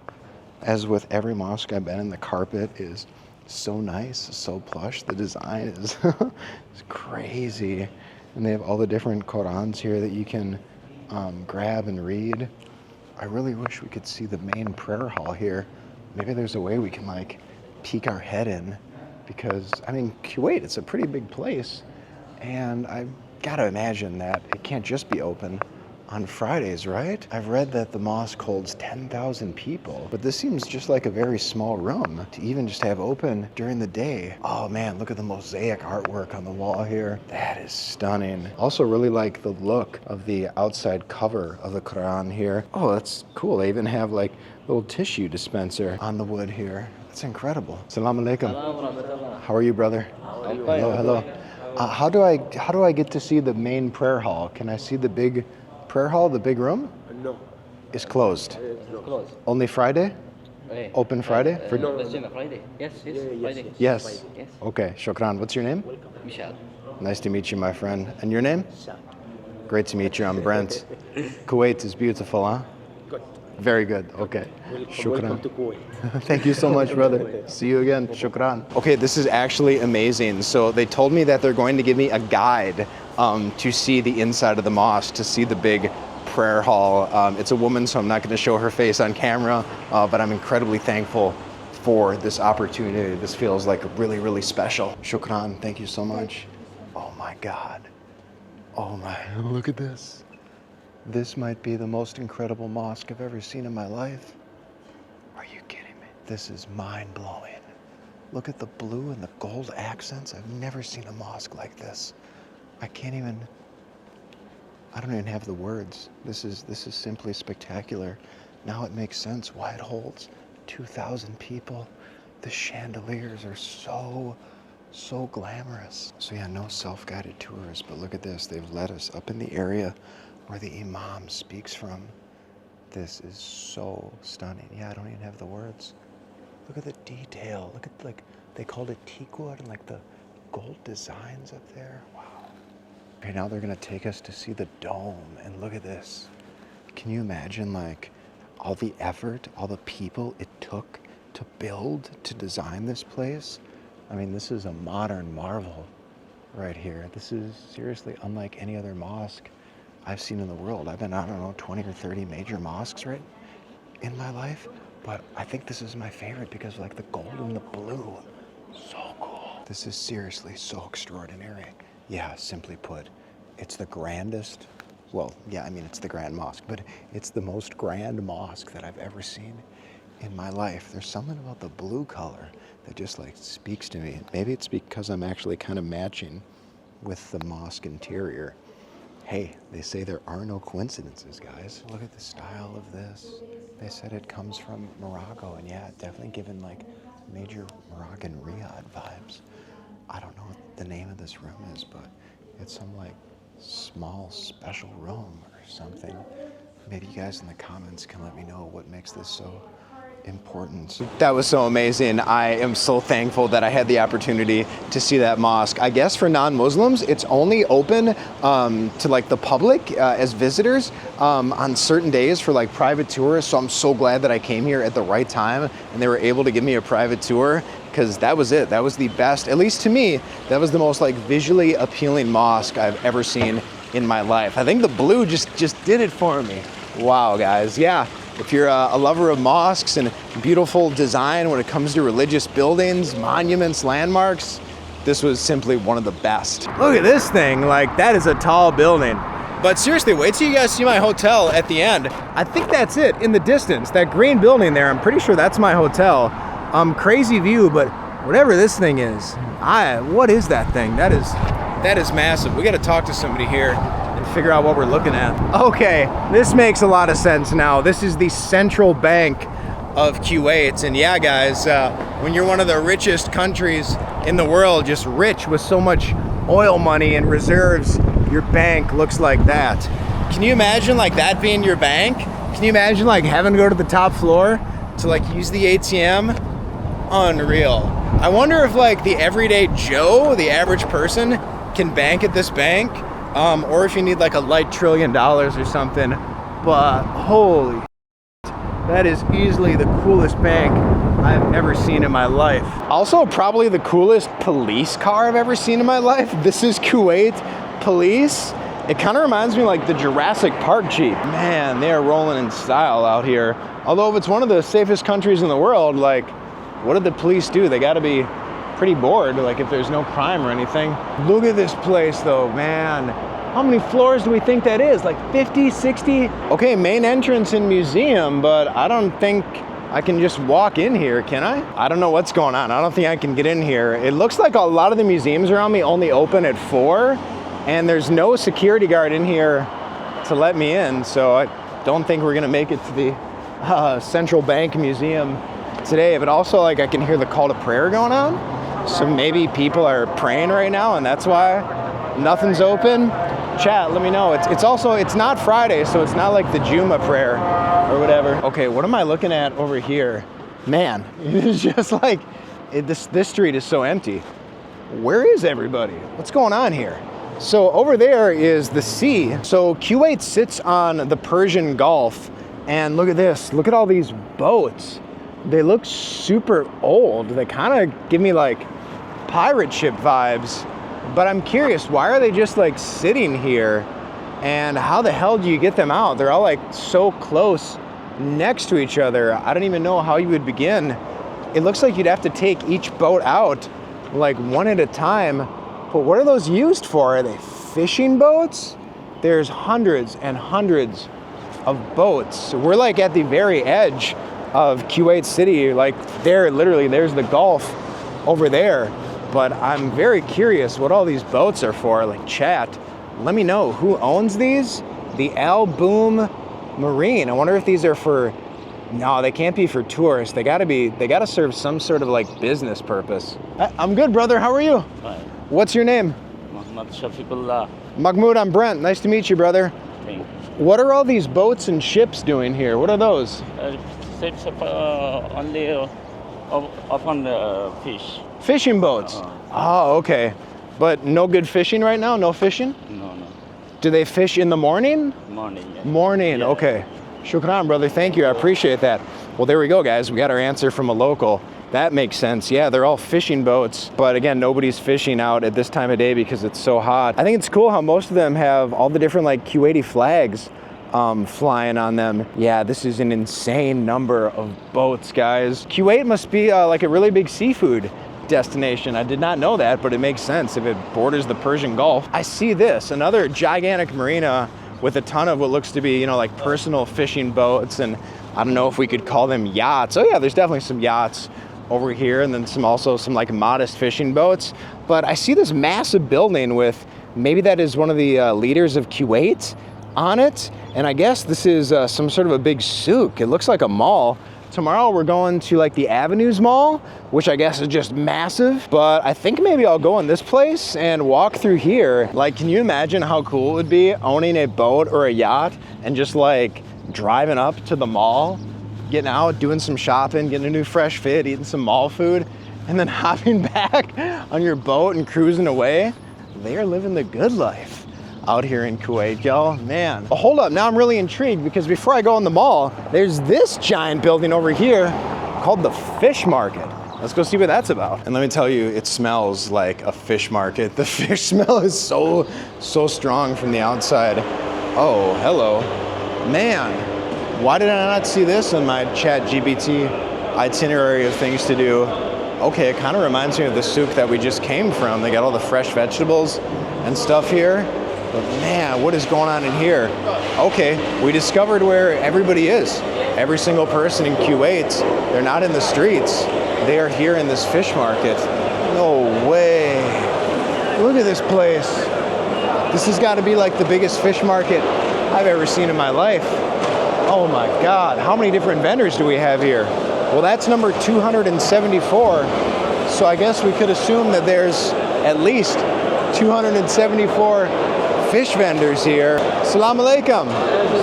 As with every mosque I've been in, the carpet is so nice, so plush. The design is it's crazy. And they have all the different Qurans here that you can grab and read. I really wish we could see the main prayer hall here. Maybe there's a way we can like peek our head in because, I mean, Kuwait, it's a pretty big place. And I've got to imagine that it can't just be open on Fridays, right? I've read that the mosque holds 10,000 people, but this seems just like a very small room to even just have open during the day. Oh man, look at the mosaic artwork on the wall here. That is stunning. Also really like the look of the outside cover of the Quran here. Oh, that's cool. They even have like a little tissue dispenser on the wood here. That's incredible. Assalamu alaikum. How are you, brother? Hello, hello. How do I get to see the main prayer hall? Can I see the big prayer hall, the big room? No. It's closed. It's closed. Only Friday? Open Friday? Friday. Yes, Friday. Yes. Yes. Okay, shukran. What's your name? Michelle. Nice to meet you, my friend. And your name? Great to meet you. I'm Brent. Kuwait is beautiful, huh? Good. Very good. Okay. Shukran. Welcome to Kuwait. Thank you so much, brother. See you again. Shukran. Okay, this is actually amazing. So they told me that they're going to give me a guide to see the inside of the mosque, to see the big prayer hall. It's a woman, so I'm not going to show her face on camera, but I'm incredibly thankful for this opportunity. This feels like really, really special. Shukran. Thank you so much. Oh my God. Oh my, look at this. This might be the most incredible mosque I've ever seen in my life. Are you kidding me? This is mind-blowing. Look at the blue and the gold accents. I've never seen a mosque like this. I don't even have the words. This is simply spectacular. Now it makes sense why it holds 2,000 people. The chandeliers are so glamorous. So yeah, no self-guided tours, but look at this. They've led us up in the area where the imam speaks from. This is so stunning. Yeah, I don't even have the words. Look at the detail. Look at, like, they called it teakwood and like the gold designs up there. Wow. Okay, now they're gonna take us to see the dome, and look at this. Can you imagine like all the effort, all the people it took to build, to design this place? I mean, this is a modern marvel right here. This is seriously unlike any other mosque I've seen in the world. I've been, I don't know, 20 or 30 major mosques right in my life, but I think this is my favorite because like the gold and the blue, so cool. This is seriously so extraordinary. Yeah, simply put, it's the grandest, well, yeah, I mean, it's the Grand Mosque, but it's the most grand mosque that I've ever seen in my life. There's something about the blue color that just like speaks to me. Maybe it's because I'm actually kind of matching with the mosque interior. Hey, they say there are no coincidences, guys. Look at the style of this. They said it comes from Morocco, and yeah, definitely given like major Moroccan Riyadh vibes. I don't know what the name of this room is, but it's some like small special room or something. Maybe you guys in the comments can let me know what makes this so important. That was so amazing. I am so thankful that I had the opportunity to see that mosque. I guess for non-Muslims, it's only open to like the public as visitors on certain days for like private tours. So I'm so glad that I came here at the right time and they were able to give me a private tour. because that was it. That was the best, at least to me, that was the most like visually appealing mosque I've ever seen in my life. I think the blue just did it for me. Wow, guys. Yeah, if you're a lover of mosques and beautiful design when it comes to religious buildings, monuments, landmarks, this was simply one of the best. Look at this thing, like that is a tall building. But seriously, wait till you guys see my hotel at the end. I think that's it in the distance. That green building there, I'm pretty sure that's my hotel. Crazy view, but whatever this thing is, what is that thing? That is massive. We gotta talk to somebody here and figure out what we're looking at. Okay, this makes a lot of sense now. This is the central bank of Kuwait. And yeah, guys, when you're one of the richest countries in the world, just rich with so much oil money and reserves, your bank looks like that. Can you imagine like that being your bank? Can you imagine like having to go to the top floor to like use the ATM? Unreal. I wonder if like the everyday Joe, the average person, can bank at this bank, or if you need like a light $1 trillion or something. But holy, that is easily the coolest bank I've ever seen in my life. Also, probably the coolest police car I've ever seen in my life. This is Kuwait Police. It kind of reminds me like the Jurassic Park Jeep. Man, they are rolling in style out here. Although if it's one of the safest countries in the world, like, what did the police do? They gotta be pretty bored, like if there's no crime or anything. Look at this place though, man. How many floors do we think that is? Like 50, 60? Okay, main entrance and museum, but I don't think I can just walk in here, can I? I don't know what's going on. I don't think I can get in here. It looks like a lot of the museums around me only open at 4, and there's no security guard in here to let me in, so I don't think we're gonna make it to the Central Bank Museum today. But also, like, I can hear the call to prayer going on, so maybe people are praying right now, and that's why nothing's open. Chat, let me know. It's not Friday, so it's not like the Juma prayer or whatever. Okay, what am I looking at over here? Man, it's just like, this street is so empty. Where is everybody? What's going on here? So over there is the sea. So Kuwait sits on the Persian Gulf, and look at this. Look at all these boats. They look super old. They kind of give me like pirate ship vibes. But I'm curious, why are they just like sitting here? And how the hell do you get them out? They're all like so close next to each other. I don't even know how you would begin. It looks like you'd have to take each boat out like one at a time. But what are those used for? Are they fishing boats? There's hundreds and hundreds of boats. We're like at the very edge of Kuwait City. Like there, literally, there's the Gulf over there. But I'm very curious what all these boats are for. Like, chat, let me know who owns these. The Al Boom Marine. I wonder if these are for, no, they can't be for tourists. They gotta serve some sort of like business purpose. I'm good, brother. How are you? Fine. What's your name? Mahmoud, I'm Brent. Nice to meet you, brother. Thanks. What are all these boats and ships doing here? What are those? Ships only often fish. Fishing boats. Oh, okay. But no good fishing right now? No fishing? No. Do they fish in the morning? Morning. Yeah. Morning, yeah. Okay. Shukran, brother. Thank you. I appreciate that. Well, there we go, guys. We got our answer from a local. That makes sense. Yeah, they're all fishing boats. But again, nobody's fishing out at this time of day because it's so hot. I think it's cool how most of them have all the different like Kuwaiti flags flying on them. Yeah, this is an insane number of boats, guys. Kuwait must be like a really big seafood destination. I did not know that, but it makes sense if it borders the Persian Gulf. I see this, another gigantic marina with a ton of what looks to be, you know, like personal fishing boats, and I don't know if we could call them yachts. Oh yeah, there's definitely some yachts over here, and then also some like modest fishing boats. But I see this massive building with, maybe that is one of the leaders of Kuwait on it, and I guess this is some sort of a big souk. It looks like a mall. Tomorrow we're going to like the Avenues Mall, which I guess is just massive, but I think maybe I'll go in this place and walk through here. Like, can you imagine how cool it would be owning a boat or a yacht and just like driving up to the mall, getting out, doing some shopping, getting a new fresh fit, eating some mall food, and then hopping back on your boat and cruising away? They are living the good life out here in Kuwait, y'all. Man. Well, hold up, now I'm really intrigued because before I go in the mall, there's this giant building over here called the Fish Market. Let's go see what that's about. And let me tell you, it smells like a fish market. The fish smell is so strong from the outside. Oh, hello. Man, why did I not see this in my ChatGPT itinerary of things to do? Okay, it kind of reminds me of the souk that we just came from. They got all the fresh vegetables and stuff here. But man, what is going on in here? Okay, we discovered where everybody is. Every single person in Kuwait, they're not in the streets. They are here in this fish market. No way. Look at this place. This has got to be like the biggest fish market I've ever seen in my life. Oh my God, how many different vendors do we have here? Well, that's number 274. So I guess we could assume that there's at least 274 fish vendors here. Assalamu alaikum.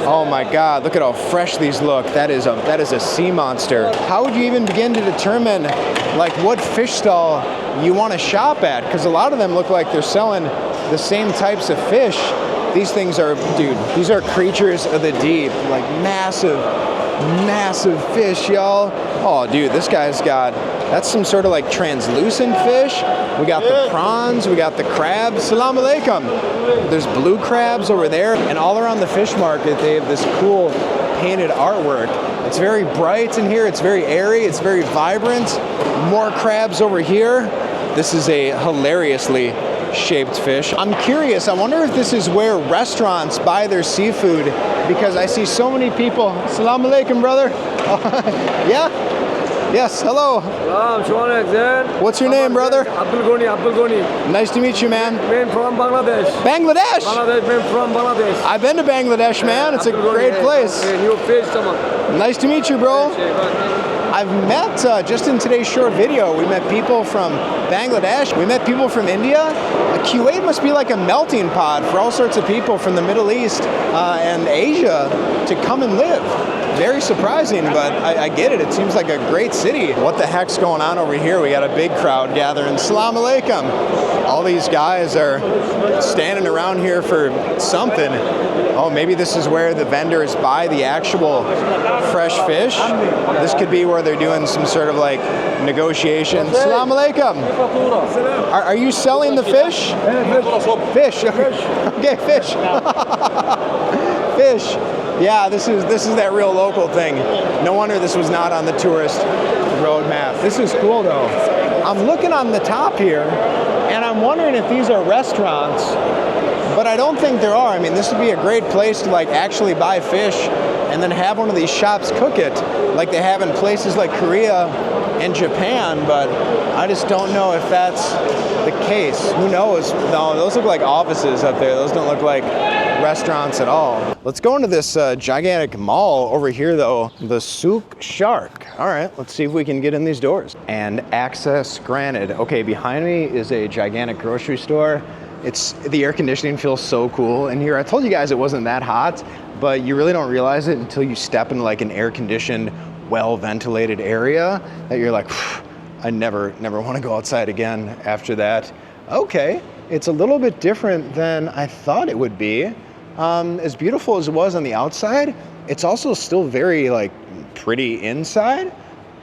Oh my God, look at how fresh these look. That is a sea monster. How would you even begin to determine like what fish stall you want to shop at? Because a lot of them look like they're selling the same types of fish. These things are, dude, these are creatures of the deep, like massive fish, y'all. Oh, dude, this guy's got, that's some sort of like translucent fish. We got the prawns, we got the crabs. Salam alaikum. There's blue crabs over there, and all around the fish market, they have this cool painted artwork. It's very bright in here, it's very airy, it's very vibrant. More crabs over here. This is a hilariously shaped fish. I'm curious, I wonder if this is where restaurants buy their seafood, because I see so many people. Assalamu alaikum, brother. Yeah? Yes, hello. What's your name, brother? Abdul Goni. Nice to meet you, man. I'm from Bangladesh. Bangladesh? I'm from Bangladesh. I've been to Bangladesh, man. It's a great place. Nice to meet you, bro. I've met, just in today's short video, we met people from Bangladesh, we met people from India. Kuwait must be like a melting pot for all sorts of people from the Middle East and Asia to come and live. Very surprising, but I get it. It seems like a great city. What the heck's going on over here? We got a big crowd gathering. Salam alaikum. All these guys are standing around here for something. Oh, maybe this is where the vendors buy the actual fresh fish. This could be where they're doing some sort of like negotiation. Salam alaikum. Are you selling the fish? Fish. Okay, fish. Fish. Yeah, this is that real local thing. No wonder this was not on the tourist road map. This is cool though. I'm looking on the top here, and I'm wondering if these are restaurants, but I don't think there are. I mean, this would be a great place to like actually buy fish and then have one of these shops cook it like they have in places like Korea and Japan, but I just don't know if that's the case. Who knows? No, those look like offices up there. Those don't look like restaurants at all. Let's go into this gigantic mall over here though, the Souk Shark. All right, let's see if we can get in these doors. And access granted. Okay, behind me is a gigantic grocery store. The air conditioning feels so cool in here. I told you guys it wasn't that hot, but you really don't realize it until you step into like an air conditioned, well ventilated area that you're like, I never want to go outside again after that. Okay, it's a little bit different than I thought it would be. As beautiful as it was on the outside, it's also still very like pretty inside,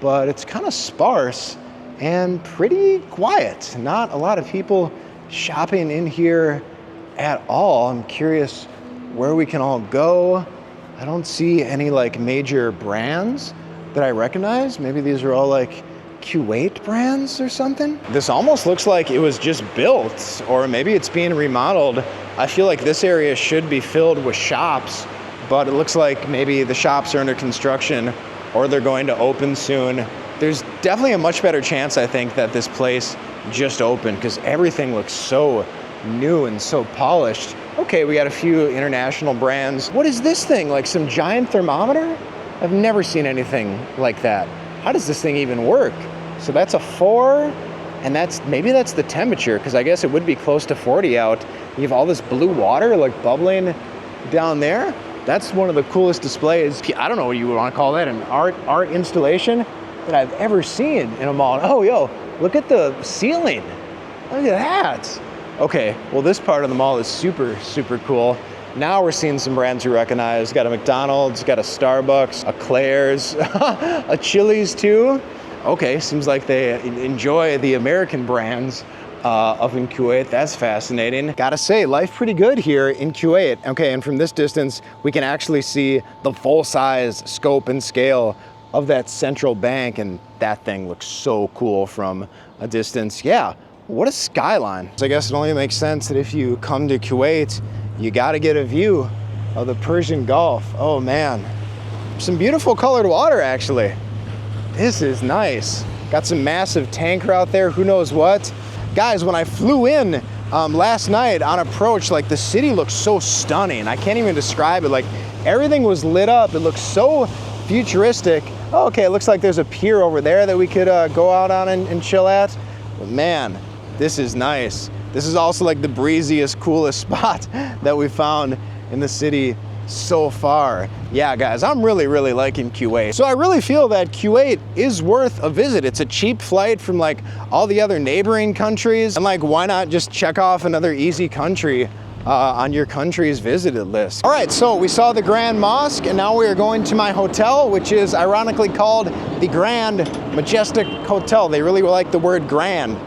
but it's kind of sparse and pretty quiet. Not a lot of people shopping in here at all. I'm curious where we can all go. I don't see any like major brands that I recognize. Maybe these are all like Kuwait brands or something. This almost looks like it was just built, or maybe it's being remodeled. I feel like this area should be filled with shops, but it looks like maybe the shops are under construction or they're going to open soon. There's definitely a much better chance, I think, that this place just opened because everything looks so new and so polished. Okay, we got a few international brands. What is this thing? Like some giant thermometer? I've never seen anything like that. How does this thing even work? So that's a 4, and maybe that's the temperature, because I guess it would be close to 40 out. You have all this blue water like bubbling down there. That's one of the coolest displays. I don't know what you would want to call that, an art installation that I've ever seen in a mall. Oh, yo, look at the ceiling. Look at that. Okay, well, this part of the mall is super, super cool. Now we're seeing some brands we recognize. Got a McDonald's, got a Starbucks, a Claire's, a Chili's too. Okay, seems like they enjoy the American brands up in Kuwait. That's fascinating. Gotta say, life pretty good here in Kuwait. Okay, and from this distance, we can actually see the full-size scope and scale of that central bank, and that thing looks so cool from a distance. Yeah, what a skyline. So I guess it only makes sense that if you come to Kuwait, you gotta get a view of the Persian Gulf. Oh man, some beautiful colored water actually. This is nice. Got some massive tanker out there, who knows what. Guys, when I flew in last night on approach, like the city looks so stunning. I can't even describe it. Like everything was lit up. It looks so futuristic. Oh, okay, it looks like there's a pier over there that we could go out on and chill at. But man, this is nice. This is also like the breeziest, coolest spot that we found in the city so far. Yeah, guys, I'm really liking Kuwait. So I really feel that Kuwait is worth a visit. It's a cheap flight from like all the other neighboring countries. And like, why not just check off another easy country on your country's visited list? All right, so we saw the Grand Mosque, and now we are going to my hotel, which is ironically called the Grand Majestic Hotel. They really like the word grand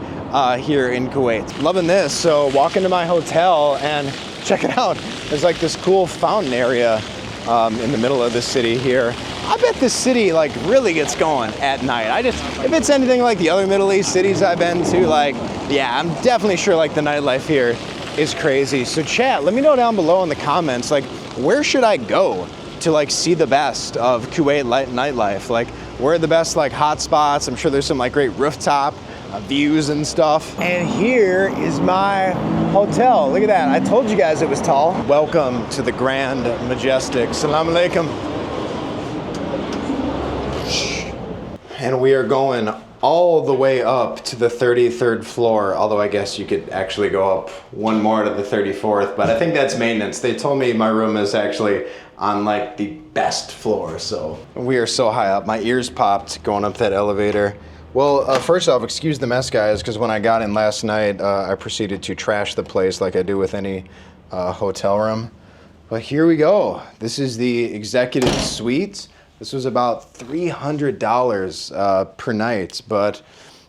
here in Kuwait. Loving this. So walk into my hotel and check it out. There's like this cool fountain area in the middle of the city here. I bet this city like really gets going at night. If it's anything like the other Middle East cities I've been to, like, yeah, I'm definitely sure like the nightlife here is crazy. So chat, let me know down below in the comments, like, where should I go to like see the best of Kuwait nightlife? Like, where are the best like hot spots? I'm sure there's some like great rooftop views and stuff. And here is my hotel. Look at that. I told you guys it was tall. Welcome to the Grand Majestic. Assalamu alaikum. And we are going all the way up to the 33rd floor, although I guess you could actually go up one more to the 34th, but I think that's maintenance. They told me my room is actually on like the best floor, so. We are so high up. My ears popped going up that elevator. Well, first off, excuse the mess, guys, because when I got in last night, I proceeded to trash the place like I do with any hotel room. But here we go. This is the executive suite. This was about $300 per night, but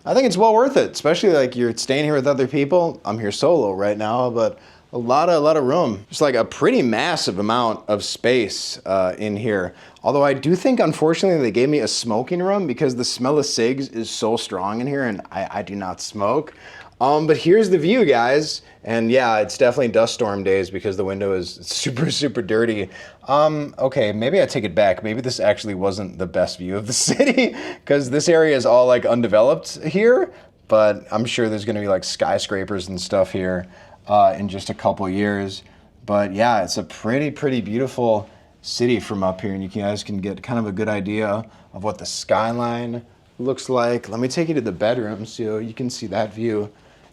I think it's well worth it, especially like you're staying here with other people. I'm here solo right now, but a lot of room. Just like a pretty massive amount of space in here. Although I do think, unfortunately, they gave me a smoking room because the smell of cigs is so strong in here, and I do not smoke. But here's the view, guys. And yeah, it's definitely dust storm days because the window is super dirty. Okay, maybe I take it back. Maybe this actually wasn't the best view of the city because this area is all like undeveloped here, but I'm sure there's gonna be like skyscrapers and stuff here in just a couple years. But yeah, it's a pretty beautiful city from up here, and you guys can get kind of a good idea of what the skyline looks like. Let me take you to the bedroom so you can see that view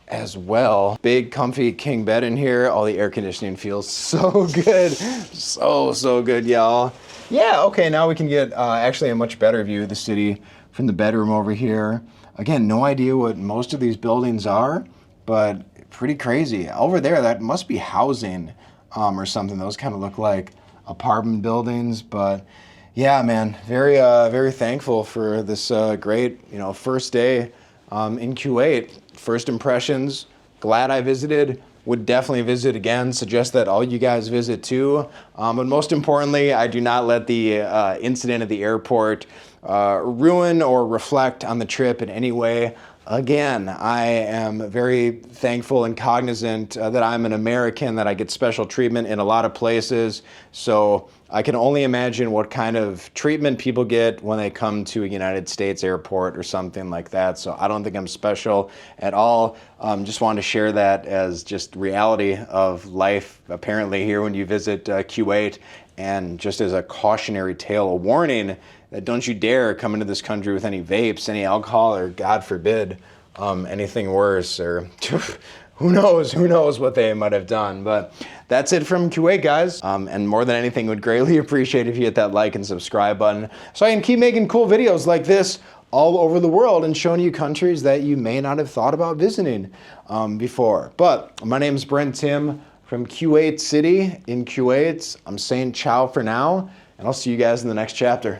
as well. Big comfy king bed in here. All the air conditioning feels so good. So good, y'all. Yeah, okay, now we can get actually a much better view of the city from the bedroom over here. Again, no idea what most of these buildings are, but pretty crazy. Over there, that must be housing or something. Those kind of look like apartment buildings, but yeah, man, very thankful for this great, first day in Kuwait. First impressions, glad I visited, would definitely visit again, suggest that all you guys visit too. But most importantly, I do not let the incident at the airport ruin or reflect on the trip in any way. Again, I am very thankful and cognizant that I'm an American, that I get special treatment in a lot of places. So I can only imagine what kind of treatment people get when they come to a United States airport or something like that. So I don't think I'm special at all. Just wanted to share that as just reality of life apparently here when you visit Kuwait. And just as a cautionary tale, a warning that don't you dare come into this country with any vapes, any alcohol, or God forbid, anything worse, or who knows what they might have done. But that's it from Kuwait, guys. And more than anything, would greatly appreciate if you hit that like and subscribe button so I can keep making cool videos like this all over the world and showing you countries that you may not have thought about visiting before. But my name is Brent Tim from Kuwait City in Kuwait. I'm saying ciao for now, and I'll see you guys in the next chapter.